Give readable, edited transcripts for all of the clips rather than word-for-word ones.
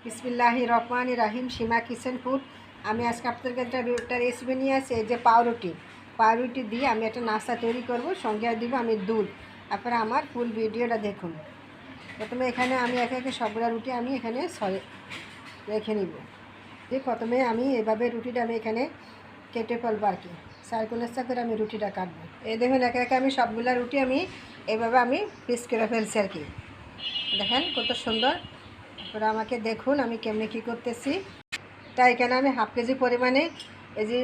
বিসমিল্লাহির রহমানির রহিম। সীমা kitchen food. আমি আজকে আপনাদের কাছে একটা রেসিপি নিয়ে আসি। এই যে পাউরুটি দিয়ে আমি একটা নাস্তা তৈরি করব, সঙ্গে দিব আমি দুধ। আপনারা আমার ফুল ভিডিওটা দেখুন। প্রথমে এখানে আমি একে একে সবগুলো রুটি আমি এখানে রেখে নিব। ঠিক প্রথমে আমি এভাবে রুটিটা আমি এখানে কেটে ফেলবো আর কি, সার্কুলারটা করে আমি রুটিটা কাটবো। এই দেখুন একে একে আমি সবগুলো রুটি আমি এভাবে আমি পিস করে ফেলছি আর কি। দেখেন কত সুন্দর। আপনারা আমাকে দেখুন আমি কেমনে কী করতেছি। তাই এখানে আমি হাফ কেজি পরিমাণে এই যে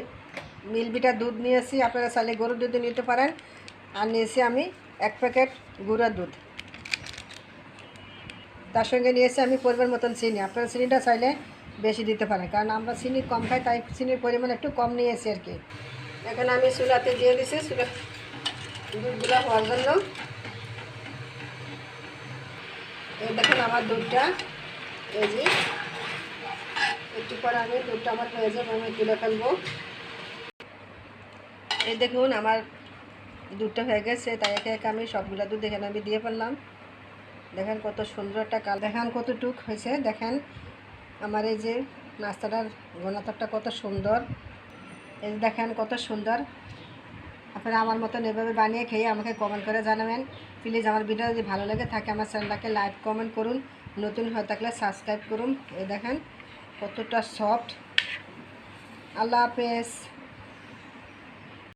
মিল্ক দুধ নিয়েছি। আপনারা চাইলে গরুর দুধ নিতে পারেন। আর নিয়েছি আমি 1 প্যাকেট গুঁড়া দুধ। তার সঙ্গে নিয়েছি আমি পরিমাণ মতন চিনি। আপনারা চিনিটা চাইলে বেশি দিতে পারেন, কারণ আমরা চিনি কম খাই, তাই চিনির পরিমাণ একটু কম নিয়েছি আর কি। এখন আমি চুলাতে দিয়ে দিছি দুধগুলো হওয়ার জন্য। এই দেখুন আমার দুধটা, এই যে একটু পরে আমি দুধটা আমার হয়ে যাবে, আমি তুলে ফেলবো। এই দেখুন আমার দুধটা হয়ে গেছে, তাই একে একে আমি সবগুলো দুধ এখানে আমি দিয়ে ফেললাম। দেখেন কত সুন্দর একটা কালার, দেখেন কতটুক হয়েছে। দেখেন আমার এই যে নাস্তাটার ঘনত্বটা কত সুন্দর। এই দেখেন কত সুন্দর। আপনারা আমার মতন এভাবে বানিয়ে খেয়ে আমাকে কমেন্ট করে জানাবেন। প্লিজ আমার ভিডিও যদি ভালো লেগে থাকে আমার চ্যানেলটাকে লাইক কমেন্ট করুন, নতুন হয়ে থাকলে সাবস্ক্রাইব করুন। এই দেখেন কতটা সফট। আল্লাহ হাফেজ।